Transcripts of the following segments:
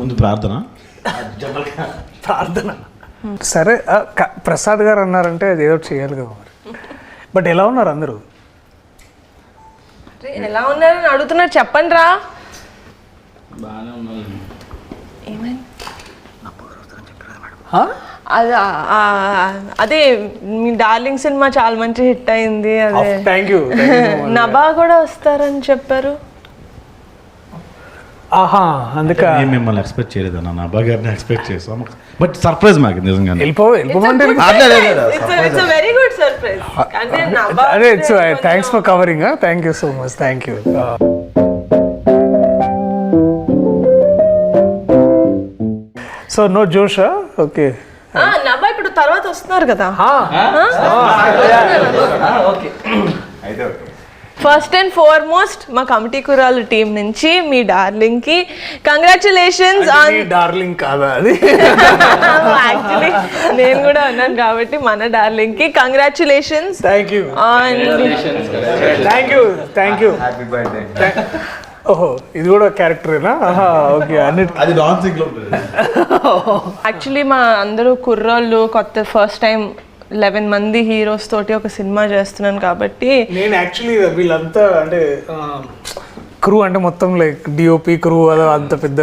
ముందు ప్రార్థన. సరే ప్రసాద్ గారు అన్నారంటే అది ఏదో చేయాలి కదా మరి. బట్ ఎలా ఉన్నారు అందరూ? ఎలా ఉన్నారని అడుగుతున్నారు, చెప్పండి రా. అదే మీ డార్లింగ్ సినిమా చాలా మంచి హిట్ అయింది. అదే థ్యాంక్ యూ. నభా కూడా వస్తారని చెప్పారు. ఆహా, అందుకే మిమ్మల్ని ఎక్స్పెక్ట్ చేయలేదు అన్న, నా గారిని ఎక్స్పెక్ట్ చేసాం. బట్ సర్ప్రైజ్ మాకు నిజంగా. వెళ్ళిపోమంటే వెరీ గుడ్ సర్ప్రైజ్. అదే thanks for covering. Thank you so much. Thank you. So no జోషా? ఓకే. నభా ఇప్పుడు తర్వాత వస్తున్నారు కదా. ఫస్ట్ అండ్ ఫార్మోస్ట్ మా కమిటీ కురాలు టీం నుంచి మీ డార్లింగ్ కి కంగ్రాచులేషన్స్. డార్లింగ్ కాదా అది? యాక్చువల్లీ నేను కూడా అన్నాను కాబట్టి మన డార్లింగ్ కి congratulations. Thank you. Thank you. Thank you. Happy birthday. ఓహో, ఇది కూడా క్యారెక్టరేనా? ఓకే. అది డాన్సింగ్ లో యాక్చువల్లీ మా అందరూ కుర్రోళ్ళు కొత్త ఫస్ట్ టైం 11 మంది హీరోస్ తోటి ఒక సినిమా చేస్తున్నాను కాబట్టి నేను యాక్చువల్లీ వీళ్ళంతా అంటే క్రూ అంటే మొత్తం లైక్ డిఓపి క్రూ అదో అంత పెద్ద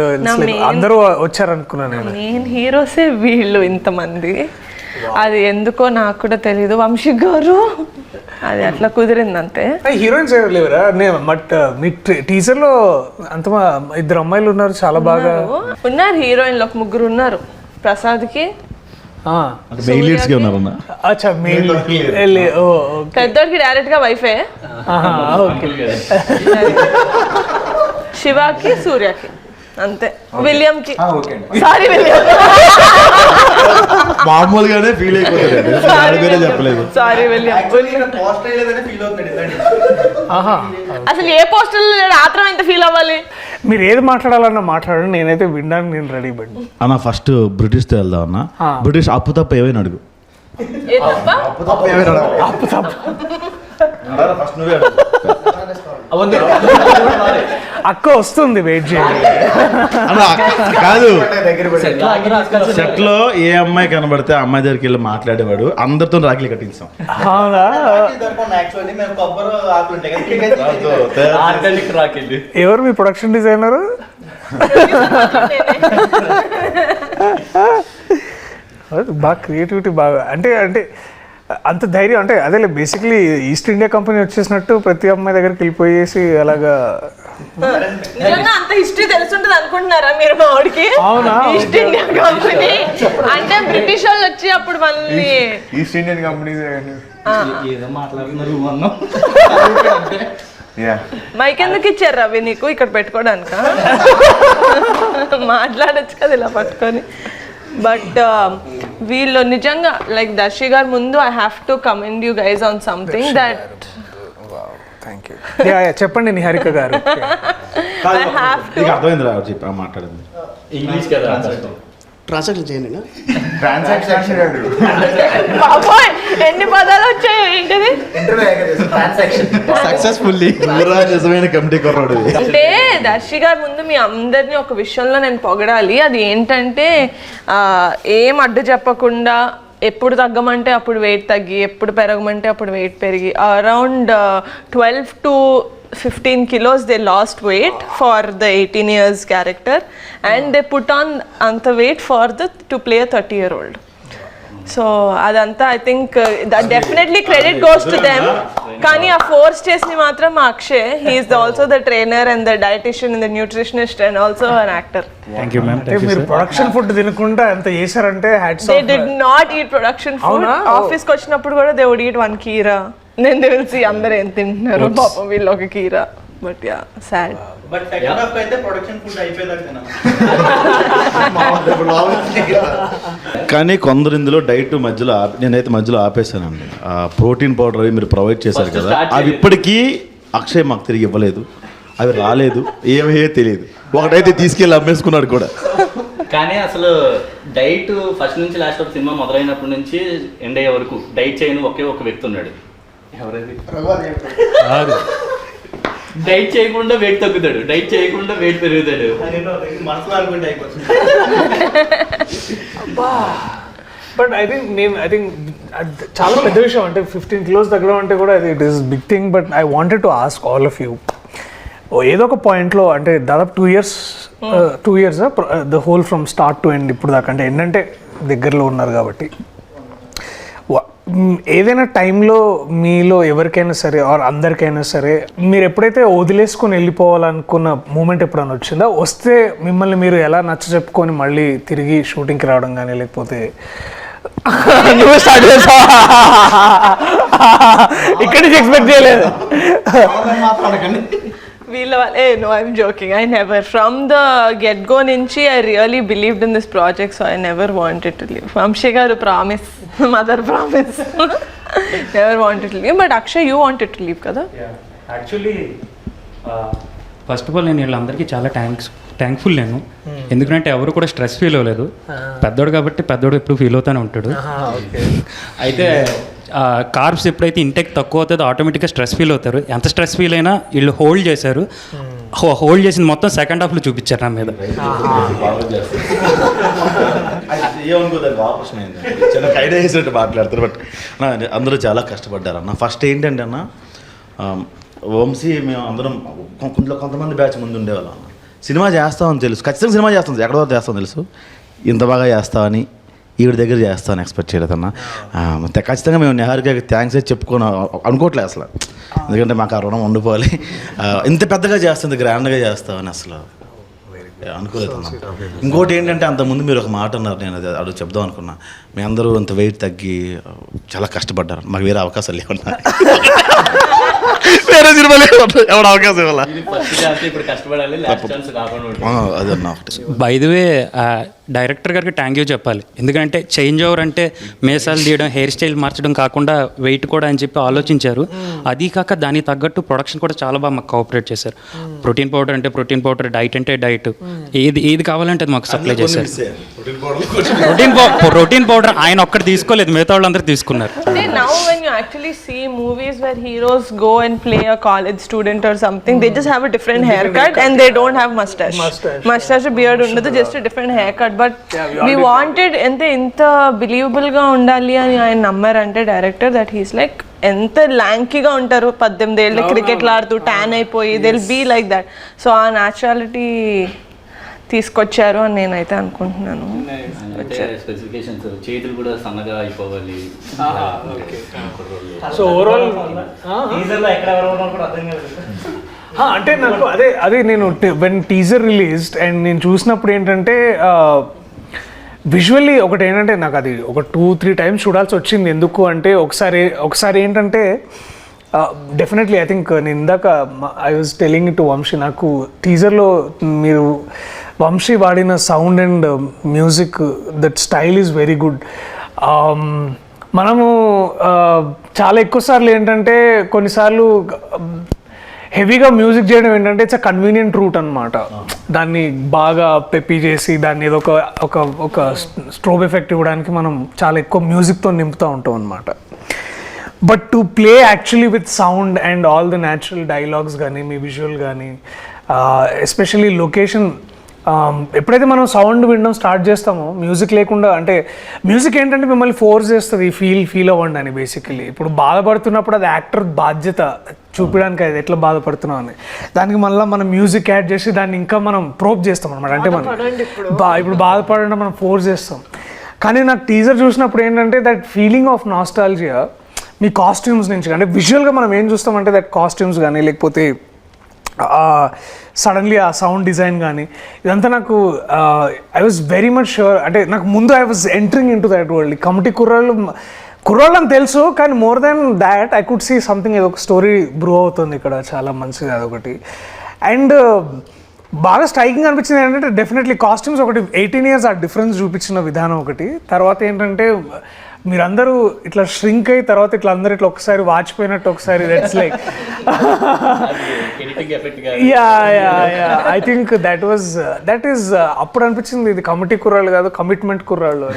అందరూ వచ్చారనుకున్నాను నేను. మెయిన్ హీరోసే వీళ్ళు ఇంతమంది. అది ఎందుకో నాకు కూడా తెలీదు. వంశీ గారు అది అట్లా కుదిరింది అంతే. హీరోయిన్స్ ఎవరు లేవరా? బట్ మీ టీజర్ లో అంత 2 అమ్మాయిలు ఉన్నారు, చాలా బాగా ఉన్నారు. హీరోయిన్లు ఒక 3 ఉన్నారు. ప్రసాద్ కి పెద్దోడికి డైరెక్ట్ గా వైఫే, శివాకి సూర్యకి అంతే. విలియం కి సారీ విలియం మామూలుగానే ఫీల్ అయిపోతుంది, చెప్పలేదు. Sorry William. అసలు ఏ పోస్టర్ ఆత్రం ఎంత ఫీల్ అవ్వాలి? మీరు ఏది మాట్లాడాలన్నా మాట్లాడండి, నేనైతే వినడానికి నేను రెడీ పడి. అన్న ఫస్ట్ బ్రిటిష్ తో వెళ్దాం అన్న. బ్రిటిష్ అప్పు తప్ప ఏమైనా అడుగు. అక్క వస్తుంది, వెయిట్ చేయండి. కాదు, సెట్ లో ఏ అమ్మాయి కనబడితే ఆ అమ్మాయి దగ్గరికి వెళ్ళి మాట్లాడేవాడు. అందరితో రాఖీలు కట్టించాం. ఎవరు మీ ప్రొడక్షన్ డిజైనర్? బాగా క్రియేటివిటీ బాగా అంటే అంత ధైర్యం అంటే అదే బేసిక్లీ ఈస్ట్ ఇండియా కంపెనీ వచ్చేసినట్టు ప్రతి అమ్మాయి దగ్గరికి వెళ్ళిపోయేసి అలాగా. అంత హిస్టరీ తెలుసుంటది అనుకుంటున్నారా మీరు? మా వాడికి ఈస్ట్ ఇండియా కంపెనీ అంటే బ్రిటిష్ వాళ్ళు వచ్చి అప్పుడు మళ్ళీ ఈస్ట్ ఇండియన్ కంపెనీ ఏదో మాట్లాడుతున్నారు. మైక్ ఎందుకు ఇచ్చారు రవి నీకు ఇక్కడ పెట్టుకోవడానిక? మాట్లాడచ్చు కదా ఇలా పట్టుకొని. బట్ వీళ్ళు నిజంగా లైక్ దర్శి గారు ముందు I have to commend you guys on something that. Thank you. చెప్పండి నిహారిక గారు. అర్థమైంది మాట్లాడింది ఇంగ్లీష్ కదా. ట్రాన్సాక్షన్ చేయండి. బాబోయ్ ఎన్ని పదాలు వచ్చాయి ఏంటిది? సక్సెస్ఫుల్లీ నిజమైన కమిటీ కొర్రాడు. అంటే దర్శి గారి ముందు మీ అందరినీ ఒక విషయంలో నేను పొగడాలి. అది ఏంటంటే ఏం అడ్డు చెప్పకుండా ఎప్పుడు తగ్గమంటే అప్పుడు వెయిట్ తగ్గి, ఎప్పుడు పెరగమంటే అప్పుడు వెయిట్ పెరిగి around 12 to 15 kilos they lost weight for the 18 years character and they put on anta weight for to play a 30-year-old. So adanta I think that definitely credit goes to them. Kani a force chesni matram Akshay, he is also the trainer and the dietitian and the nutritionist and also an actor. Thank you ma'am. మీరు production food తినకుండా ఎంత చేశారంటే hats off. They did not eat production food. Office కి వచ్చినప్పుడు కూడా they would eat 1 keera. నేను తెలిసి అందరూ ఏం తింటున్నారు పాపం వీళ్ళు ఒక కీరా. But yeah sad. But second half అయితే ప్రొడక్షన్ ఫుడ్ అయిపోయేదాకా తినాలి. కానీ కొందరు ఇందులో డైట్ మధ్యలో నేనైతే మధ్యలో ఆపేశానండి. ఆ ప్రోటీన్ పౌడర్ అవి మీరు ప్రొవైడ్ చేశారు కదా, అవి ఇప్పటికీ అక్షయ్ మాకు తిరిగి ఇవ్వలేదు. అవి రాలేదు, ఏమయ్యో తెలియదు. ఒకటైతే తీసుకెళ్ళి అమ్మేసుకున్నాడు కూడా. కానీ అసలు డైట్ ఫస్ట్ నుంచి లాస్ట్ వరకు సినిమా మొదలైనప్పటి నుంచి ఎండ్ అయ్యే వరకు డైట్ చేయని ఒకే ఒక వ్యక్తి ఉన్నాడు. ఎవరైతే డైట్ చేయకుండా వెయిట్ తగ్గుతాడు, డైట్ చేయకుండా వెయిట్ పెరుగుతాడు. మనసులో అనుకుంటే అయిపోతుంది. బట్ ఐ థింక్ చాలా పెద్ద విషయం అంటే 15 kilos తగ్గడం అంటే కూడా it is big thing. But I wanted to ask all of you, ఏదో ఒక పాయింట్లో అంటే దాదాపు 2 years the whole from start to end ఇప్పుడు దాకా, అంటే ఏంటంటే దగ్గరలో ఉన్నారు కాబట్టి, ఏదైనా టైంలో మీలో ఎవరికైనా సరే ఆర్ అందరికైనా సరే మీరు ఎప్పుడైతే వదిలేసుకొని వెళ్ళిపోవాలనుకున్న మూమెంట్ ఎప్పుడైనా వచ్చిందా? వస్తే మిమ్మల్ని మీరు ఎలా నచ్చ చెప్పుకొని మళ్ళీ తిరిగి షూటింగ్కి రావడం కానీ, లేకపోతే నువ్వు స్టార్ట్ చేసావా? ఇక్కడి నుంచి ఎక్స్పెక్ట్ చేయలేదు. వీళ్ళ no, I'm joking. I never, from the get-go నుంచి I really believed in this project, so I never wanted to leave. Vamshi garu promise, mother promise. Never wanted to leave, but Akshay, you wanted to leave kada? Actually first of all నేను వీళ్ళందరికీ చాలా thankful నేను, ఎందుకంటే ఎవరు కూడా stress feel అవ్వలేదు. పెద్దోడు కాబట్టి పెద్దోడు ఎప్పుడు ఫీల్ అవుతూనే ఉంటాడు. అయితే కార్బ్స్ ఎప్పుడైతే ఇంటెక్ తక్కువ అవుతుందో ఆటోమేటిక్గా స్ట్రెస్ ఫీల్ అవుతారు. ఎంత స్ట్రెస్ ఫీల్ అయినా వీళ్ళు హోల్డ్ చేశారు. హోల్డ్ చేసింది మొత్తం సెకండ్ హాఫ్లో చూపించారు నా మీద. ఆపరేషన్ అయింది, చిన్న ఐడియా వేసినట్టు మాట్లాడతారు. బట్ అందరూ చాలా కష్టపడ్డారు అన్న. ఫస్ట్ ఏంటంటే అన్న, వంశీ మేము అందరం కొంతమంది బ్యాచ్ ముందు ఉండేవాళ్ళం అన్న. సినిమా చేస్తామని తెలుసు, ఖచ్చితంగా సినిమా చేస్తాం, ఎక్కడో చేస్తామని తెలుసు. ఇంత బాగా చేస్తామని ఈవిడ దగ్గర చేస్తామని ఎక్స్పెక్ట్ చేయలేదన్నా. ఖచ్చితంగా మేము నిహారికకి థ్యాంక్స్ అయితే చెప్పుకోను అనుకోవట్లేదు అసలు, ఎందుకంటే మాకు ఆ రుణం ఉండిపోవాలి. ఇంత పెద్దగా చేస్తుంది, గ్రాండ్గా చేస్తామని అసలు అనుకోలేదు. ఇంకోటి ఏంటంటే అంతకుముందు మీరు ఒక మాట అన్నారు, నేను అది చెప్దాం అనుకున్నా. మీ అందరూ అంత వెయిట్ తగ్గి చాలా కష్టపడ్డారు, మాకు వేరే అవకాశాలు లేవన్నా. వేరే సినిమా ఎవరు అవకాశం ఇవ్వాలా? అదన్నా ఒకటి. బై ది వే డైరెక్టర్ గారికి థ్యాంక్ యూ చెప్పాలి, ఎందుకంటే చేంజ్ ఓవర్ అంటే మేసాలు తీయడం, హెయిర్ స్టైల్ మార్చడం కాకుండా వెయిట్ కూడా అని చెప్పి ఆలోచించారు. అది కాక దానికి తగ్గట్టు ప్రొడక్షన్ కూడా చాలా బాగా మాకు కోఆపరేట్ చేశారు. ప్రోటీన్ పౌడర్ అంటే ప్రోటీన్ పౌడర్, డైట్ అంటే డైట్, ఏది కావాలంటే అది మాకు సప్లై చేశారు. ప్రోటీన్ పౌడర్ ఆయన ఒక్కటి తీసుకోలేదు, మిగతా వాళ్ళందరూ తీసుకున్నారు. Now when you actually see movies where heroes go and play a college student or something, they just have a different haircut and they don't have mustache beard ఉండదు, just a different haircut. But we wanted ఎంత believable గా ఉండాలి అని ఆయన నమ్మారంటే director, that he's like ఎంత ల్యాంకీగా ఉంటారు, 18 ఏళ్ళ క్రికెట్లు ఆడుతూ ట్యాన్ అయిపోయి, they will be like that. So ఆ న్యాచురాలిటీ తీసుకొచ్చారు అని నేనైతే అనుకుంటున్నాను. స్పెసిఫికేషన్స్, చేతులు కూడా సన్నగా అయిపోవాలి. సో ఓవరాల్ అంటే నాకు అదే నేను వెన్ టీజర్ రిలీజ్డ్ అండ్ నేను చూసినప్పుడు ఏంటంటే విజువల్లీ ఒకటి ఏంటంటే నాకు అది ఒక 2-3 times చూడాల్సి వచ్చింది. ఎందుకు అంటే ఒకసారి ఏంటంటే డెఫినెట్లీ ఐ థింక్ నేను ఇందాక I was telling to Vamsi, నాకు టీజర్లో మీరు వంశీ వాడిన sound and music, that style is very good. మనము చాలా ఎక్కువసార్లు ఏంటంటే కొన్నిసార్లు హెవీగా మ్యూజిక్ చేయడం ఏంటంటే ఇట్స్ అ కన్వీనియంట్ రూట్ అనమాట. దాన్ని బాగా పెప్పి చేసి దాన్ని ఏదో ఒక స్ట్రోబ్ ఎఫెక్ట్ ఇవ్వడానికి మనం చాలా ఎక్కువ మ్యూజిక్తో నింపుతూ ఉంటాం అనమాట. But to play actually with sound and all the natural dialogues కానీ, మీ విజువల్ కానీ, ఎస్పెషల్లీ లొకేషన్, ఎప్పుడైతే మనం సౌండ్ వినడం స్టార్ట్ చేస్తామో మ్యూజిక్ లేకుండా, అంటే మ్యూజిక్ ఏంటంటే మిమ్మల్ని ఫోర్స్ చేస్తుంది ఫీల్ అవ్వండి అని. బేసికలీ ఇప్పుడు బాధపడుతున్నప్పుడు అది యాక్టర్ బాధ్యత చూపించడానికి, అది ఎట్లా బాధపడుతున్నాం అని. దానికి మళ్ళీ మనం మ్యూజిక్ యాడ్ చేసి దాన్ని ఇంకా మనం ప్రోప్ చేస్తాం అనమాట. అంటే మనం ఇప్పుడు బాధపడడం మనం ఫోర్స్ చేస్తాం. కానీ నాకు టీజర్ చూసినప్పుడు ఏంటంటే that feeling of nostalgia me costumes నుంచి, అంటే విజువల్గా మనం ఏం చూస్తామంటే దట్ కాస్ట్యూమ్స్ కానీ, లేకపోతే సడన్లీ ఆ సౌండ్ డిజైన్ కానీ, ఇదంతా నాకు I was very much sure. అంటే నాకు ముందు I was entering into that world. Committee కుర్రాళ్ళు అని తెలుసు, కానీ more than that I could see something, ఏదో ఒక స్టోరీ బ్రూ అవుతుంది ఇక్కడ, చాలా మంచిది అదొకటి. అండ్ బాగా స్ట్రైకింగ్ అనిపించింది ఏంటంటే డెఫినెట్లీ కాస్ట్యూమ్స్ ఒకటి, 18 years ఆ డిఫరెన్స్ చూపించిన విధానం ఒకటి. తర్వాత ఏంటంటే మీరందరూ ఇట్లా ష్రింక్ అయ్యి తర్వాత ఇట్లా అందరూ ఇట్లా ఒకసారి వాచిపోయినట్టు ఒకసారి, that's like I think that is అప్పుడు అనిపించింది ఇది కమిటీ కుర్రాళ్ళు కాదు, కమిట్మెంట్ కుర్రాళ్ళు.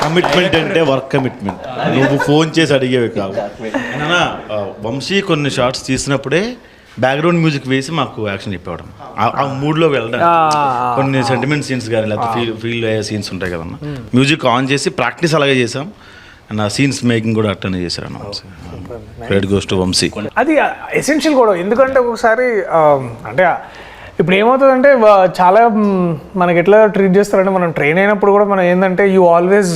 కమిట్మెంట్ అంటే వర్క్ కమిట్మెంట్. నువ్వు ఫోన్ చేసి అడిగేవి కాదు. అయినా వంశీ కొన్ని షార్ట్స్ తీసినప్పుడే బ్యాక్గ్రౌండ్ మ్యూజిక్ వేసి మాకు యాక్షన్ చెప్పేవాడు. ఆ మూడ్లో వెళ్ళడం కొన్ని సెంటిమెంట్ సీన్స్ కానీ లేకపోతే ఫీల్ అయ్యే సీన్స్ ఉంటాయి కదన్న, మ్యూజిక్ ఆన్ చేసి ప్రాక్టీస్ అలాగే చేసాం. అండ్ ఆ సీన్స్ మేకింగ్ కూడా అట్టనే చేశారు అన్న Vamsi. Credit goes to Vamsi. అది ఎసెన్షియల్ కూడా, ఎందుకంటే ఒకసారి అంటే ఇప్పుడు ఏమవుతుందంటే చాలా మనకి ఎట్లా ట్రీట్ చేస్తారంటే మనం ట్రైన్ అయినప్పుడు కూడా మనం ఏంటంటే you always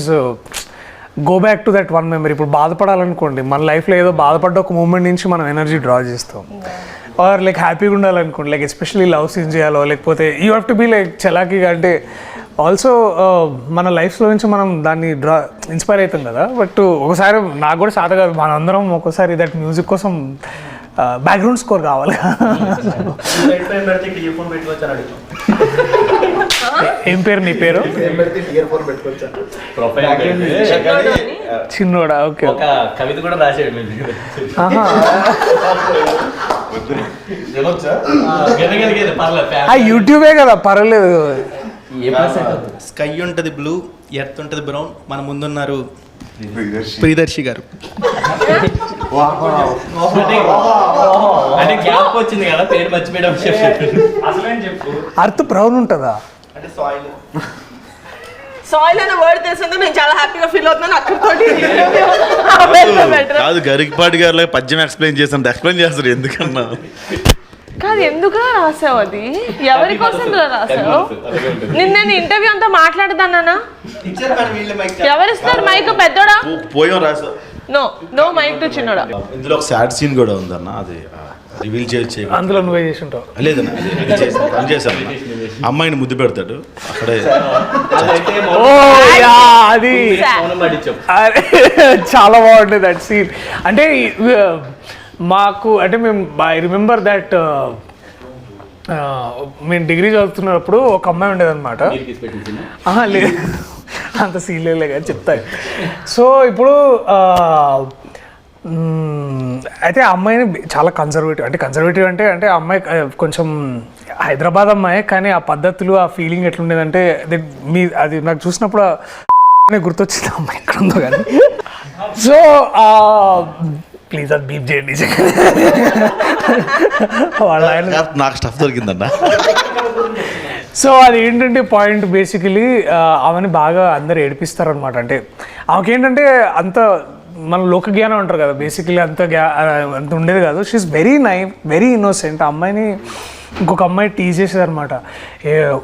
go back to that one memory. ఇప్పుడు బాధపడాలనుకోండి, మన లైఫ్లో ఏదో బాధపడ్డ ఒక మూమెంట్ నుంచి మనం ఎనర్జీ డ్రా చేస్తాం. ఆర్ లైక్ హ్యాపీగా ఉండాలనుకోండి, లైక్ ఎస్పెషల్లీ లవ్ సీన్స్ చేయాలో లేకపోతే you have to be like చలాకీగా. అంటే ఆల్సో మన లైఫ్లో నుంచి మనం దాన్ని ఇన్స్పైర్ అవుతాం కదా. బట్ ఒకసారి నాకు కూడా సాధ కాదు, మనందరం ఒక్కోసారి దట్ మ్యూజిక్ కోసం బ్యాక్గ్రౌండ్ స్కోర్ కావాలి. ఏం పేరు నీ పేరు? చిన్నోడా? ఓకే. ఒక కవిత కూడా రాసాడు. యూట్యూబే కదా, పర్వాలేదు. స్కై ఉంటుంది బ్లూ, ఎర్త్ ఉంటుంది బ్రౌన్, మన ముందున్నారు ప్రియదర్శి గారు. అంటే గ్యాప్ వచ్చింది కదా, పేరు మర్చిపోయడం. అర్త్ బ్రౌన్ ఉంటుందా? అంటే సాయిల్ అనే వర్డ్ తెలిసిందో నేను చాలా హ్యాపీగా ఫీల్ అవుతున్నాను. అక్కడితోటి కాదు, గరికపాటి గారు పద్యం ఎక్స్ప్లెయిన్ చేస్తాను, ఎక్స్ప్లెయిన్ చేస్తారు ఎందుకన్నా. కాదు, ఎందుకు రాసావు? అది ఎవరి కోసం రాసావు? నేను ఇంటర్వ్యూ అంతా మాట్లాడదానా? ఇచ్చారు కానీ వీళ్ళు మైక్ ఎవరిస్తారు మైక్? పెద్దోడా? పోయాం రాసా. నో మైక్ టు చిన్నోడా. ఇందులో ఒక సాడ్ సీన్ కూడా ఉందన్న, అది రివీల్ చేయొచ్చు. అందులో నువ్వే చేసి ఉంటావు. లేదన్న, అది చేశాను. అమ్మాయిని ముద్దు పెడతాడు అక్కడే. అది చాలా బాగుంటుంది దట్ సీన్. అంటే మాకు అంటే మేము ఐ రిమెంబర్ దట్ మేము డిగ్రీ చదువుతున్నప్పుడు ఒక అమ్మాయి ఉండేది అనమాట. లేదు, అంత సీన్ లేదు కానీ చెప్తాను. సో ఇప్పుడు అయితే ఆ అమ్మాయిని చాలా కన్జర్వేటివ్, అంటే కన్జర్వేటివ్ అంటే అంటే ఆ అమ్మాయి కొంచెం హైదరాబాద్ అమ్మాయి, కానీ ఆ పద్ధతులు ఆ ఫీలింగ్ ఎట్లుండేదంటే అది నాకు చూసినప్పుడు గుర్తొచ్చింది ఆ అమ్మాయి ఎక్కడ ఉందో కానీ. సో ప్లీజ్ అది బీప్ చేయండి. వాళ్ళ నాకు స్టఫ్ దొరికిందన్న. సో అది ఏంటంటే పాయింట్ బేసికలీ ఆమెని బాగా అందరు ఏడిపిస్తారనమాట. అంటే ఆమెకేంటంటే అంత మన లోక జ్ఞానం అంటారు కదా, బేసికలీ అంత ఉండేది కాదు. She is very very innocent. ఆ అమ్మాయిని ఇంకొక అమ్మాయి టీజ్ చేసేది అనమాట.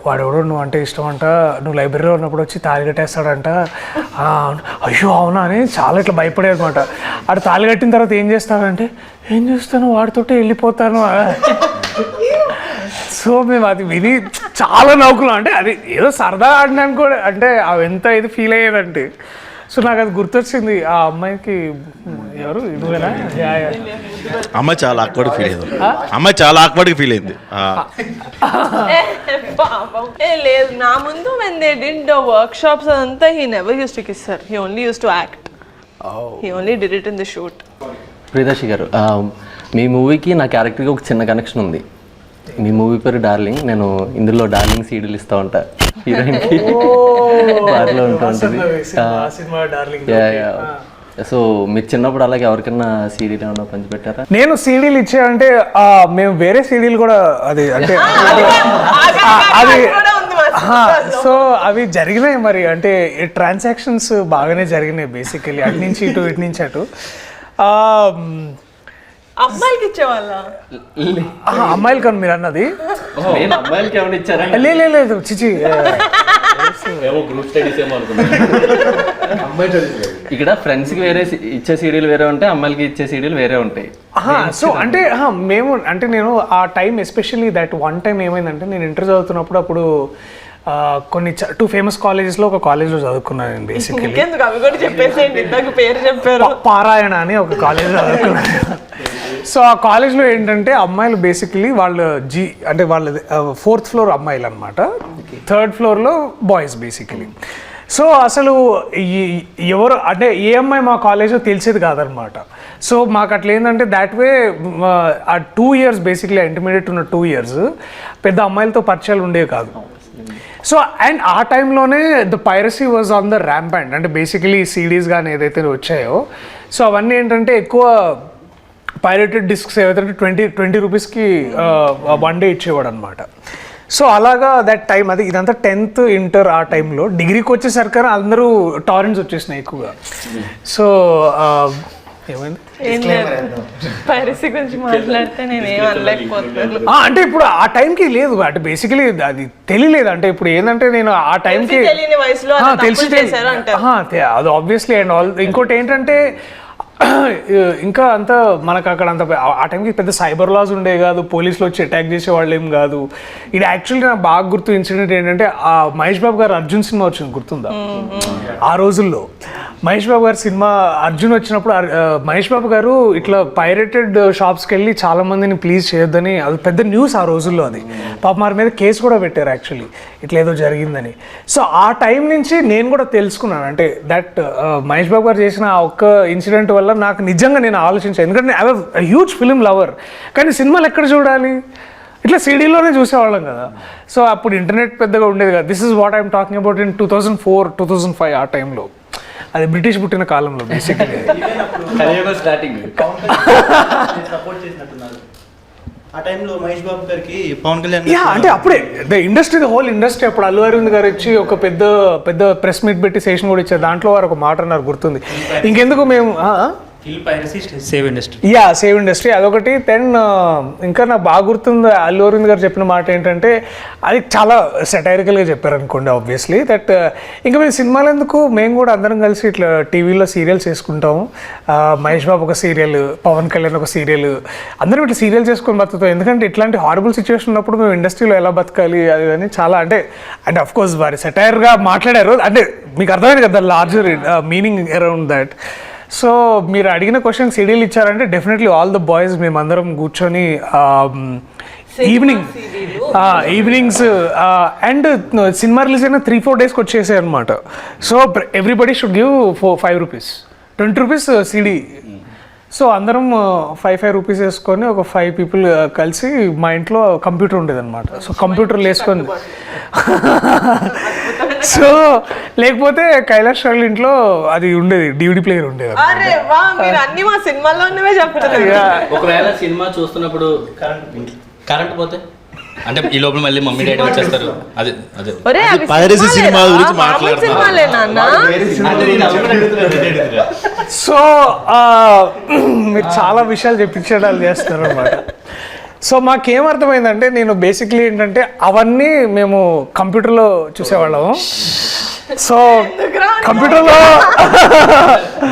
వాడెవడో నువ్వు అంటే ఇష్టం అంట, నువ్వు లైబ్రరీలో ఉన్నప్పుడు వచ్చి తాళి కట్టేస్తాడంట. అయ్యో అవునా అని చాలా ఇట్లా భయపడేది అనమాట. ఆడు తాళి కట్టిన తర్వాత ఏం చేస్తానంటే, ఏం చేస్తాను వాడితోటే వెళ్ళిపోతాను. సో మేము అది విని చాలా నవ్వుకున్నాం. అంటే అది ఏదో సరదా ఆడినాను కూడా, అంటే అవి ఎంత ఇది ఫీల్ అయ్యేదంటే. సో నాకు అది గుర్తొచ్చింది. ఆ అమ్మాయికి ఎవరు ఇదివేనా అమ్మాయి చాలా ఆక్వర్డ్ ఫీల్ అయింది. అమ్మాయి చాలా ఆక్వర్డ్ ఫీల్ అయింది. లేదు, నా ముందు when they did the workshops అదంతా he never used to kiss her. He only used to act. He only did it in the shoot. Priyadarshi గారు, మీ మూవీకి నా క్యారెక్టర్కి ఒక చిన్న కనెక్షన్ ఉంది. మీ మూవీ పేరు డార్లింగ్. నేను ఇందులో డార్లింగ్ సీడీలు ఇస్తూ ఉంటా హీరోయిన్కి. బార్లో ఉంటూ ఉంటుంది. సో మీరు చిన్నప్పుడు అలాగే ఎవరికైనా సీడీలు ఏమన్నా పంచిపెట్టారా? నేను సీడీలు ఇచ్చానంటే మేము వేరే సీడీలు కూడా అది అంటే అది సో అవి జరిగినాయి మరి. అంటే ట్రాన్సాక్షన్స్ బాగానే జరిగినాయి బేసికలీ, అటు నుంచి ఇటు ఇటు నుంచి అటు. అమ్మాయికి ఇచ్చేవాళ్ళ? అమ్మాయిలు కానీ మీరు అన్నది. నేను అమ్మాయిలకి ఏమైనా ఇచ్చారా? లేదు చిచి, గ్రూప్ స్టడీస్ ఏమో అనుకున్నాను. ఇక్కడ ఫ్రెండ్స్కి వేరే ఇచ్చే సీడీలు వేరే ఉంటాయి, అమ్మాయిలకి ఇచ్చే సీడీలు వేరే ఉంటాయి. సో అంటే మేము అంటే నేను ఆ time especially that one time ఏమైందంటే, నేను ఇంటర్ చదువుతున్నప్పుడు అప్పుడు కొన్ని 2 ఫేమస్ కాలేజెస్లో ఒక కాలేజ్లో చదువుకున్నాను నేను బేసికలీ. అవి కూడా చెప్పేసేయండి, ఇందాక పేరు చెప్పారు. పారాయణ అని ఒక కాలేజ్లో చదువుకున్నాను. సో ఆ కాలేజ్లో ఏంటంటే అమ్మాయిలు బేసికలీ వాళ్ళు అంటే వాళ్ళది 4th ఫ్లోర్ అమ్మాయిలు అనమాట, 3rd ఫ్లోర్లో బాయ్స్ బేసికలీ. సో అసలు ఎవరు అంటే ఏ అమ్మాయి మా కాలేజ్లో తెలిసేది కాదనమాట. సో మాకు అట్లా ఏంటంటే దాట్ వే ఆ 2 years బేసిక్లీ ఇంటర్మీడియట్ ఉన్న 2 years పెద్ద అమ్మాయిలతో పరిచయాలు ఉండేవి కాదు. సో అండ్ ఆ టైంలోనే the piracy was on the ramp అంటే బేసికలీ సిడీస్ కానీ ఏదైతే వచ్చాయో సో అవన్నీ ఏంటంటే ఎక్కువ పైరేటెడ్ డిస్క్స్ ఏవైతే 20 రూపీస్కి 1 డే ఇచ్చేవాడు అనమాట. సో అలాగా దట్ టైం అది ఇదంతా 10th ఇంటర్ ఆ టైంలో. డిగ్రీకి వచ్చేసరికి అందరూ టారెంట్స్ వచ్చేసినాయి ఎక్కువగా. సో ఏమైంది ఏం లేదు, పైరసీ గురించి మాట్లాడితే నేను ఏం అనలేకపోతున్నాను. అంటే ఇప్పుడు ఆ టైంకి లేదు అంటే బేసికలీ అది తెలియలేదు. అంటే ఇప్పుడు ఏంటంటే నేను ఆ టైంకి తెలియని వయసులో అలా తప్పులు చేశారు అంటారు. అది ఆబ్వియస్లీ అండ్ ఆల్. ఇంకోటి ఏంటంటే ఇంకా అంత మనకు అక్కడ అంత ఆ టైంకి పెద్ద సైబర్ లాస్ ఉండే కాదు, పోలీసులు వచ్చి అటాక్ చేసే వాళ్ళు ఏం కాదు. ఇది యాక్చువల్లీ నాకు బాగా గుర్తు ఇన్సిడెంట్ ఏంటంటే ఆ మహేష్ బాబు గారు అర్జున్ సినిమా వచ్చింది గుర్తుందా? ఆ రోజుల్లో మహేష్ బాబు గారి సినిమా అర్జున్ వచ్చినప్పుడు మహేష్ బాబు గారు ఇట్లా పైరేటెడ్ షాప్స్కి వెళ్ళి చాలా మందిని ప్లీజ్ చేయొద్దని, అది పెద్ద న్యూస్ ఆ రోజుల్లో. అది పాప వారి మీద కేసు కూడా పెట్టారు యాక్చువల్లీ ఇట్లా ఏదో జరిగిందని. సో ఆ టైం నుంచి నేను కూడా తెలుసుకున్నాను అంటే దట్ మహేష్ బాబు గారు చేసిన ఆ ఒక్క ఇన్సిడెంట్ వల్ల నాకు నిజంగా నేను ఆలోచించాను. ఎందుకంటే I was huge film lover, కానీ సినిమాలు ఎక్కడ చూడాలి, ఇట్లా సిడీలోనే చూసేవాళ్ళం కదా. సో అప్పుడు ఇంటర్నెట్ పెద్దగా ఉండేది కదా. This is what I'm talking about in 2004, 2005 ఆ టైంలో. అది బ్రిటిష్ పుట్టిన కాలంలో బేసిక్లీ. స్టార్టింగ్ సపోర్ట్ చేసినట్టున్నారు ఆ టైంలో మహేష్ బాబు గారికి పవన్ కళ్యాణ్. అంటే అప్పుడే the industry, the whole industry. అప్పుడు అల్లు అరవింద్ గారు వచ్చి ఒక పెద్ద పెద్ద ప్రెస్ మీట్ పెట్టి సెషన్ కూడా ఇచ్చారు. దాంట్లో వారు ఒక మాట అన్నారు గుర్తుంది. ఇంకెందుకు మేము సేవ్ ఇండస్ట్రీ, సేవ్ ఇండస్ట్రీ అదొకటి. దెన్ ఇంకా నాకు బాగా గుర్తుంది అల్లు అరవింద్ గారు చెప్పిన మాట ఏంటంటే, అది చాలా సెటైరికల్గా చెప్పారు అనుకోండి ఆబ్వియస్లీ, దట్ ఇంకా మేము సినిమాలు ఎందుకు, మేము కూడా అందరం కలిసి ఇట్లా టీవీలో సీరియల్స్ చేసుకుంటాము. మహేష్ బాబు ఒక సీరియల్, పవన్ కళ్యాణ్ ఒక సీరియల్, అందరం ఇట్లా సీరియల్ చేసుకొని బతుకుతాం. ఎందుకంటే ఇట్లాంటి హారబుల్ సిచ్యువేషన్ ఉన్నప్పుడు మేము ఇండస్ట్రీలో ఎలా బతకాలి అది అని చాలా అంటే అఫ్ కోర్స్ వారి సెటైర్గా మాట్లాడారు. అంటే మీకు అర్థమైంది కదా larger meaning around that. So మీరు అడిగిన క్వశ్చన్ సీడీలు ఇచ్చారంటే డెఫినెట్లీ ఆల్ ద బాయ్స్ మేమందరం కూర్చొని ఈవినింగ్స్ అండ్ సినిమా రిలీజ్ అయిన 3-4 డేస్కి వచ్చేసాయి అనమాట. So everybody should give 5 rupees, 20 rupees CD. So అందరం 5 రూపీస్ వేసుకొని ఒక 5 పీపుల్ కలిసి మా ఇంట్లో కంప్యూటర్ ఉండేది అనమాట. సో కంప్యూటర్లు వేసుకొని సో లేకపోతే కైలాష్ వాళ్ళ ఇంట్లో అది ఉండేది, DVD ప్లేయర్ ఉండేది. అరే వా, మీరు అన్ని మా సినిమాల్లోనే చెప్తారు. ఒకవేళ సినిమా చూస్తున్నప్పుడు కరెంట్ పోతే అంటే ఈ లోపల మళ్ళీ మమ్మీ డాడీ వచ్చేస్తారు. అదే అదే ఒరే అవి పైరసీ సినిమా గురించి మామూలు సినిమాలే నాన్న. సో మీరు చాలా విషయాలు చెప్పించడాలు చేస్తున్నారు అనమాట. సో మాకేమర్థమైందంటే, నేను బేసిక్లీ ఏంటంటే అవన్నీ మేము కంప్యూటర్లో చూసేవాళ్ళము. సో కంప్యూటర్లో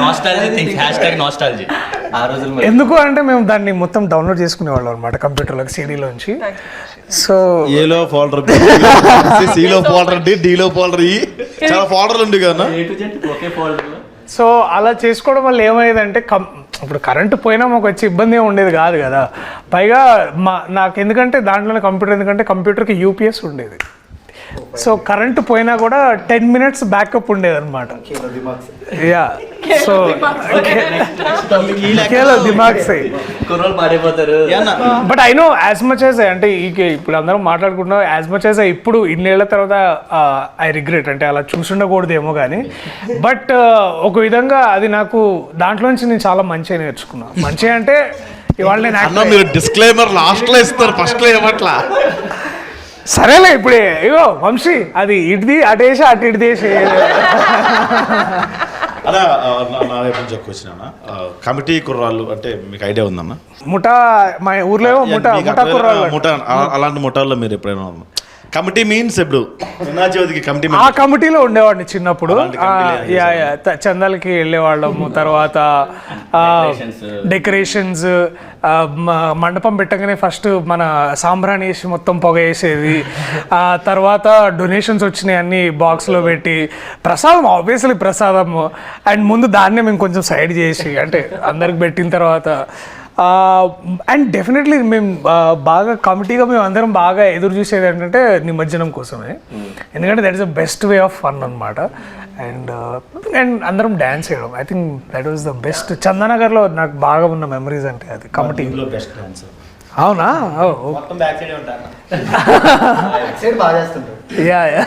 నాస్టాలజీ థింగ్స్ #నాస్టాలజీ ఆ రోజుల్లో ఎందుకు అంటే మేము దాన్ని మొత్తం డౌన్లోడ్ చేసుకునేవాళ్ళం అనమాట కంప్యూటర్లోకి, సీడీలోంచి. సో ఏలో ఫోల్డర్, సిలో ఫోల్డర్, డిలో ఫోల్డర్, చాలా ఫోల్డర్లు ఉండే కదా. ఒకే ఫోల్డర్. సో అలా చేసుకోవడం వల్ల ఏమయ్యేదంటే ఇప్పుడు కరెంటు పోయినా మాకు వచ్చే ఇబ్బంది ఏమి ఉండేది కాదు కదా. పైగా నాకు ఎందుకంటే దాంట్లోనే కంప్యూటర్, ఎందుకంటే కంప్యూటర్కి UPS ఉండేది. సో కరెంటు పోయినా కూడా 10 minutes బ్యాకప్ ఉండేది అనమాట. యా సో దిమాగ్ సై కుర్రోళ్ళు పాడైపోతారు. But I know as much as అంటే ఇప్పుడు అందరం మాట్లాడుకుంటున్నాం, యాజ్ మచ్ యాజ్ ఇప్పుడు ఇన్నేళ్ల తర్వాత ఐ రిగ్రెట్ అంటే అలా చూసుండకూడదేమో కానీ. బట్ ఒక విధంగా అది నాకు దాంట్లో నుంచి నేను చాలా మంచిగా నేర్చుకున్నాను. మంచిగా అంటే ఇవాళ నేను మీరు డిస్క్లైమర్ లాస్ట్లో ఇస్తారు, ఫస్ట్లో ఏమట్లా. సరేలే ఇప్పుడే ఇగో వంశీ అది ఇటుది అటేసి అటు ఇటుదేసి. అలా నా వైపు నుంచి ఒక క్వశ్చన్ అన్న, కమిటీ కుర్రాళ్ళు అంటే మీకు ఐడియా ఉందన్న? ముఠా మా ఊర్లో ఏమో ముఠా కుర్రాళ్ళు. ముఠా అలాంటి ముఠాల్లో మీరు ఎప్పుడైనా కమిటీ మీన్స్ ఇప్పుడు వినాయక కమిటీ ఆ కమిటీలో ఉండేవాడిని చిన్నప్పుడు. చందాలకి వెళ్ళేవాళ్ళము. తర్వాత డెకరేషన్స్, మండపం పెట్టగానే ఫస్ట్ మన సాంబ్రాణి వేసి మొత్తం పొగ వేసేది. తర్వాత డొనేషన్స్ వచ్చినాయి అన్ని బాక్స్లో పెట్టి, ప్రసాదం ఆబ్వియస్లీ ప్రసాదము, అండ్ ముందు దాన్నే మేము కొంచెం సైడ్ చేసి అంటే అందరికి పెట్టిన తర్వాత. అండ్ డెఫినెట్లీ మేము బాగా కమిటీగా మేము అందరం బాగా ఎదురు చూసేది ఏంటంటే నిమజ్జనం కోసమే. ఎందుకంటే that is the best way of fun అనమాట. అండ్ అందరం డ్యాన్స్ చేయడం, I think that was the best. చందానగర్లో నాకు బాగా ఉన్న మెమరీస్ అంటే అది కమిటీ. అవునా? మొత్తం బ్యాక్ సైడ్ ఉంటాను. Yeah yeah.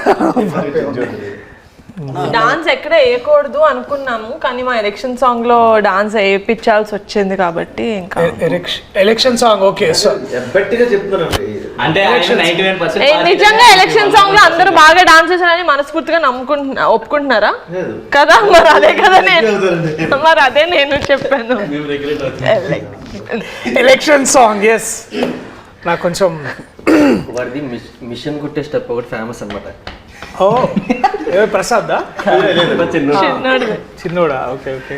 డాన్స్ ఎక్కడ వేయకూడదు అనుకున్నాము, కానీ మా ఎలక్షన్ సాంగ్ లో డాన్స్ వేయించాల్సి వచ్చింది కాబట్టి ఇంకా ఎలక్షన్ సాంగ్ ఓకే. సో గట్టిగా చెప్తున్నానండి. అంటే 99% నిజంగా ఎలక్షన్ సాంగ్ లో అందరూ బాగా డాన్స్ చేశారని మనస్ఫూర్తిగా ఒప్పుకుంటున్నారా కదా? మరి అదే కదా మరి అదే నేను చెప్పాను. Election songs. నాకు కొంచెం వాడిది మిషన్ కుట్టే స్టెప్ ఒకటి ఫేమస్ అనమాట. ఓ ప్రసాద్ చిన్నోడిది. చిన్నోడా? Okay okay.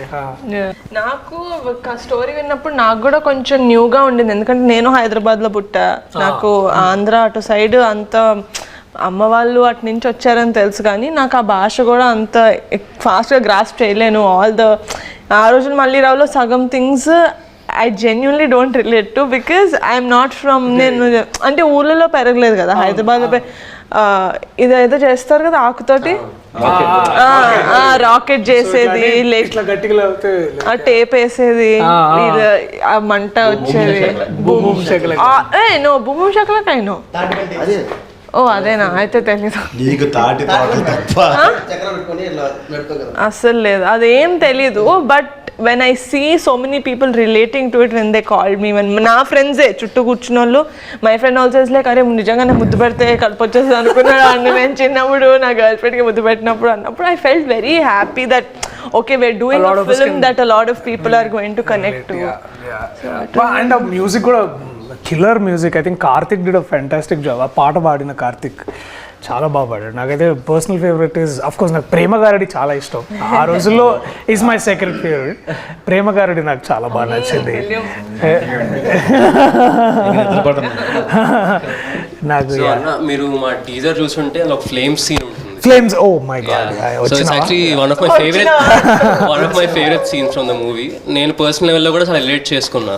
నాకు ఒక స్టోరీ విన్నప్పుడు నాకు కూడా కొంచెం న్యూగా ఉండింది, ఎందుకంటే నేను హైదరాబాద్లో పుట్టా. నాకు ఆంధ్ర అటు సైడ్ అంత అమ్మ వాళ్ళు అటు నుంచి వచ్చారని తెలుసు, కానీ నాకు ఆ భాష కూడా అంత ఫాస్ట్గా గ్రాస్ప్ చేయలేను. ఆ రోజున మళ్ళీ రావులో సగం things I genuinely don't relate to, because I'm not from, నేను అంటే ఊళ్ళలో పెరగలేదు కదా హైదరాబాద్లో. ఇదైతే చేస్తారు కదా ఆకుతోటి రాకెట్ చేసేది, ఆ టేప్ వేసేది, ఆ మంట వచ్చేది. నో భూమి శకలకైనో. ఓ అదేనా? అయితే తెలీదు, నీకు తాటి తోటలు తప్ప అస్సలు లేదు, అదేం తెలీదు. But when I see so many people relating to it when they called me, when నా ఫ్రెండ్సే చుట్టూ కూర్చున్న వాళ్ళు, my friend also is like అరే నిజంగానే ముద్దు పెడితే కడుపు వచ్చేసి అనుకున్నాడు అండి నేను చిన్నప్పుడు నా గర్ల్ ఫ్రెండ్కి ముద్దు పెట్టినప్పుడు అన్నప్పుడు I felt very happy that okay we're doing a film that a lot of people are going to connect to. And ఆ మ్యూజిక్ కూడా killer music. I think Karthik did a fantastic job. ఆ పాట పాడిన కార్తిక్ చాలా బాగా పాడాడు. నాకైతే personal favourite is of course నాకు ప్రేమ గారడి చాలా ఇష్టం. ఆ రోజుల్లో ఈజ్ మై సెకండ్ ఫేవరెట్. ప్రేమ గారడి నాకు చాలా బాగా నచ్చింది. నాకు మీరు మా టీజర్ చూసుంటే అందులో ఒక ఫ్లేమ్ సీన్ ఉంటుంది. Flames, oh my god. So it's actually one of my favourite scenes from the movie. నేను పర్సనల్ లెవెల్లో కూడా చాలా రిలేట్ చేసుకున్నా.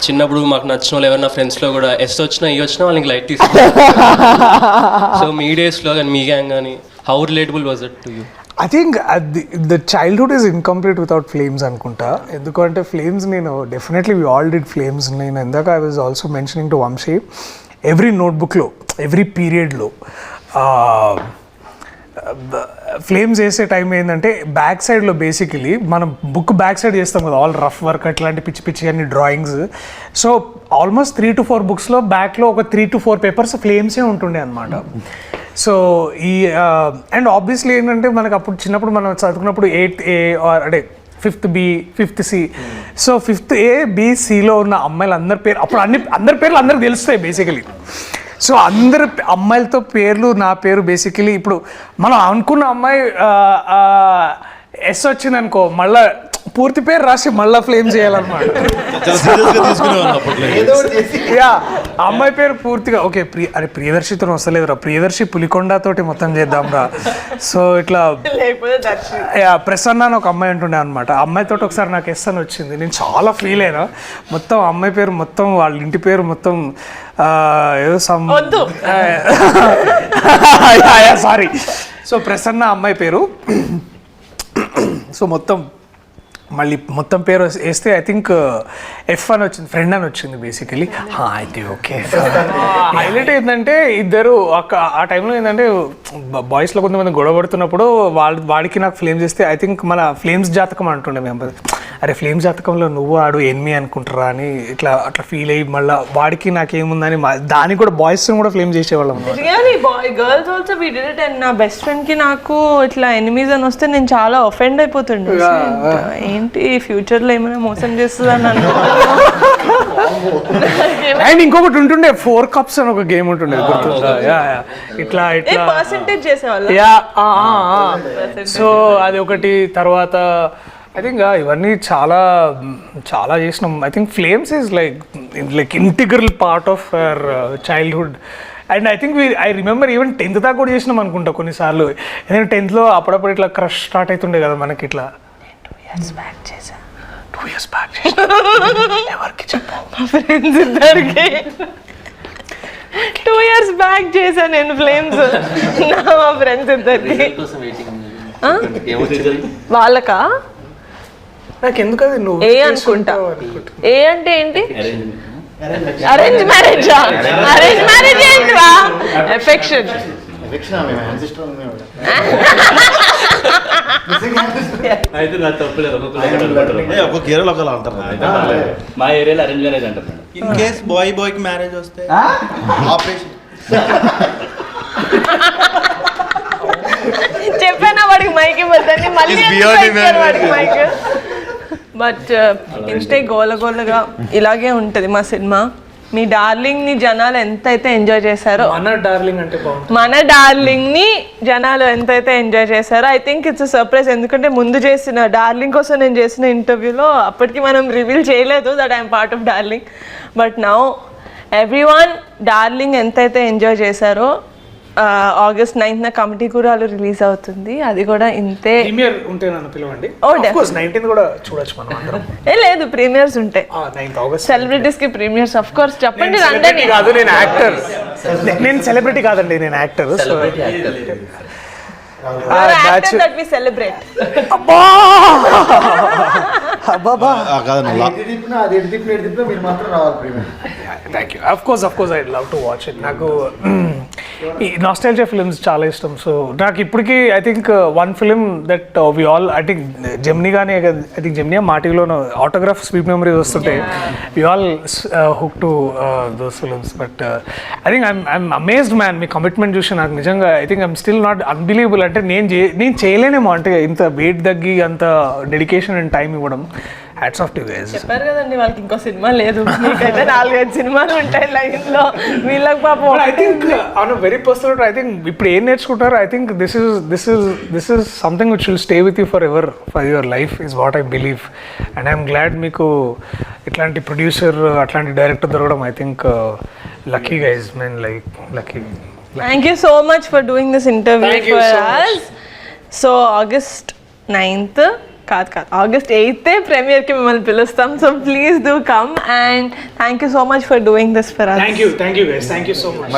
చిన్నప్పుడు మాకు నచ్చిన వాళ్ళు ఎవరైనా ఫ్రెండ్స్లో కూడా ఎస్ వచ్చినా ఈ వచ్చినా వాళ్ళకి లైట్ తీసుకున్నారు. సో మీ డేస్లో కానీ మీ గ్యాంగ్ కానీ how relatable was it to you? I think the childhood is incomplete without flames అనుకుంటా. ఎందుకంటే ఫ్లేమ్స్ నేను definitely we all did flames. నేను ఇందాక I was also mentioning to Vamshi, every నోట్బుక్లో ఎవ్రీ పీరియడ్లో ఫ్లేమ్స్ వేసే టైం ఏంటంటే బ్యాక్ సైడ్లో బేసికలీ మనం బుక్ బ్యాక్ సైడ్ చేస్తాం కదా ఆల్ రఫ్ వర్క్ అట్లాంటి పిచ్చి పిచ్చి అన్ని డ్రాయింగ్స్. సో ఆల్మోస్ట్ 3 to 4 బుక్స్లో బ్యాక్లో ఒక 3 to 4 పేపర్స్ ఫ్లేమ్సే ఉంటుండే అనమాట. సో ఈ అండ్ ఆబ్వియస్లీ ఏంటంటే మనకు అప్పుడు చిన్నప్పుడు మనం చదువుకున్నప్పుడు 8th A అంటే 5th B 5th C. So 5th A B Cలో ఉన్న అమ్మాయిలు అందరి పేరు అప్పుడు అందరి పేర్లు అందరికి తెలుస్తాయి బేసికలీ. సో అందరు అమ్మాయిలతో పేర్లు నా పేరు బేసికలీ ఇప్పుడు మనం అనుకున్న అమ్మాయి ఎస్ వచ్చింది అనుకో మళ్ళా పూర్తి పేరు రాసి మళ్ళీ ఫ్లేమ్ చేయాలన్నమాట. యా అమ్మాయి పేరు పూర్తిగా ఓకే అరే ప్రియదర్శితో వస్తలేదురా, ప్రియదర్శి పులికొండతోటి మొత్తం చేద్దాం రా. సో ఇట్లా యా ప్రసన్న అని ఒక అమ్మాయి ఉంటుండే అనమాట. అమ్మాయితో ఒకసారి నాకు ఎస్ అని వచ్చింది, నేను చాలా ఫీల్ అయినా. మొత్తం అమ్మాయి పేరు మొత్తం వాళ్ళ ఇంటి పేరు మొత్తం ఏదో సారీ. సో ప్రసన్న అమ్మాయి పేరు. సో మొత్తం పేరు వేస్తే ఐ థింక్ ఎఫ్ అని వచ్చింది, ఫ్రెండ్ అని వచ్చింది బేసికలీ. అయితే ఓకే. హైలైట్ ఏంటంటే ఇద్దరు ఆ టైంలో ఏంటంటే బాయ్స్లో కొంతమంది గొడవ పడుతున్నప్పుడు వాడికి నాకు ఫ్లేమ్స్ చేస్తే ఐ థింక్ మన ఫ్లేమ్స్ జాతకం అంటుండే మేము. అరే ఫ్లేమ్స్ జాతకంలో నువ్వు ఆడు ఎనిమి అనుకుంటారా అని అట్లా ఫీల్ అయ్యి మళ్ళీ వాడికి నాకేముందని దానికి కూడా బాయ్స్ కూడా ఫ్లేమ్ చేసేవాళ్ళం. Girls also we did it. And నా బెస్ట్ ఫ్రెండ్ కి నాకు ఇట్లా ఎనిమీస్ అని వస్తే నేను చాలా ఒఫెండ్ అయిపోతుండే. ఏంటి ఫ్యూచర్ లో ఏమైనా మోసం చేస్తుందని అనుకుంటున్నా. అండ్ ఇంకొకటి ఉంటుండే 4 cups అని ఒక గేమ్ ఉంటుండే గుర్తుందా? ఇట్లా పర్సెంటేజ్ చేసేవాళ్ళు. సో అది ఒకటి. తర్వాత ఐ థింక్ ఇవన్నీ చాలా చాలా చేసినాం. I think flames is like integral part of our childhood. And I think I remember even 10th దాకా కూడా చేసినాం అనుకుంటా కొన్నిసార్లు. ఎందుకంటే 10thలో అప్పుడప్పుడు ఇట్లా క్రష్ స్టార్ట్ అవుతుండే కదా మనకి. ఇట్లా 2 years బ్యాక్ చేసా ఎవరికి చెప్పావు? మా ఫ్రెండ్స్ ఇద్దరికి 2 years బ్యాక్ చేసా నేను ఫ్లేమ్స్. మా ఫ్రెండ్స్ ఇద్దరికి వాళ్ళకా నాకు ఎందుకు అది నువ్వు ఏ అనుకుంటా. ఏ అంటే ఏంటి? అరేంజ్ మ్యారేజ్ ఏంట్రా ఎఫెక్షన్ అయితే నాకు తప్పలేదు ఒక్కొక్క ఏరియాలో ఒకలా అంటారు కదా. మా ఏరియాలో అరేంజ్ మ్యారేజ్ అంటారు మేడం. ఇన్ కేస్ బాయ్కి మ్యారేజ్ వస్తే ఆపరేషన్. చెప్పానా వాడికి మైక్ ఇవ్వద్దని మళ్ళీ వాడికి మైక్. బట్ ఇంతే గోలగోలగా ఇలాగే ఉంటుంది మా సినిమా. మీ డార్లింగ్ ని జనాలు ఎంతైతే ఎంజాయ్ చేశారో, మన డార్లింగ్ అంటే బాగుంటుంది. మన డార్లింగ్ ని జనాలు ఎంతైతే ఎంజాయ్ చేశారో ఐ థింక్ ఇట్స్ సర్ప్రైజ్. ఎందుకంటే ముందు చేసిన డార్లింగ్ కోసం నేను చేసిన ఇంటర్వ్యూలో అప్పటికి మనం రివీల్ చేయలేదు that I'm part of darling. But now everyone darling ఎంతైతే ఎంజాయ్ చేశారో August 9th కమిటీ కూడా రిలీజ్ అవుతుంది. అది కూడా ఇంతే. ప్రీమియర్ ఉంటే నన్ను పిలవండి. Oh, ఆఫ్ కోర్స్ 19th కూడా చూడొచ్చు మనం అందరం. లేదు ప్రీమియర్స్ ఉంటాయి 9th August. సెలబ్రిటీస్ కి ప్రీమియర్స్ ఆఫ్ కోర్స్. చెప్పండి రండి. Celebrity కాదు, నేను యాక్టర్. నేను సెలబ్రిటీ కాదండి, నేను actor. So that we celebrate. అబ్బా అబ్బా కాదన్న thank you. Of course I love to watch it. నాకు ఈ నాస్టాల్జియా ఫిల్మ్స్ చాలా ఇష్టం. సో నాకు ఇప్పటికీ I think one film that we all I think Gemini కానీ ఐ థింక్ జెమినీ మాటిలోనూ ఆటోగ్రాఫ్ స్వీట్ మెమరీస్ వస్తుంటే we all hook to those films. But I think I'm amazed man. మీ కమిట్మెంట్ చూసి నాకు నిజంగా I think I'm still not unbelievable. అంటే నేను చేయలేనేమో, అంటే ఇంత వెయిట్ తగ్గి అంత డెడికేషన్ అండ్ టైం ఇవ్వడం. Hats off to guys. చెప్పారు కదండి వాళ్ళకి ఇంకో సినిమా లేదు, మీకైతే 4-5 సినిమాలు ఉంటాయి లైన్ లో. వీళ్ళకి పాపం I think on very personal I think ఇప్పుడు ఏం నేర్చుకుంటారు, I think this is something which will stay with you for ever, for your life is what I believe. And I'm glad మీకు ఇట్లాంటి ప్రొడ్యూసర్ అట్లాంటి director దొరకడం. I think lucky guys, men like lucky. Thank you so much for doing this interview for us. So August 9th కాదు August 8th premier కి మిమ్మల్ని పిలుస్తాం. So please do come and thank you so much for doing this for us. Thank you guys, thank you so much.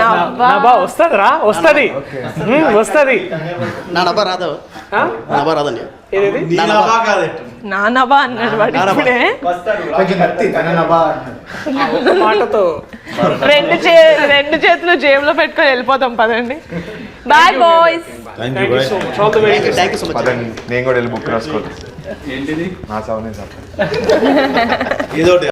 నవ్వా వస్తుందిరా, వస్తుంది. నా నబ్బా రాదా? నబ్బా రాదండి. నా నవ్వా అన్నాడు వాడు ఇప్పుడే. మాటతో రెండు చేతులు జేబులో పెట్టుకొని వెళ్ళిపోతాం. పదండి. Bye boys. Thank you so much. All the very thank you so much. నేను కూడా వెళ్ళి బుక్ రాసుకోవాలి. ఏంటిది నా సౌండ్ ఇదోటి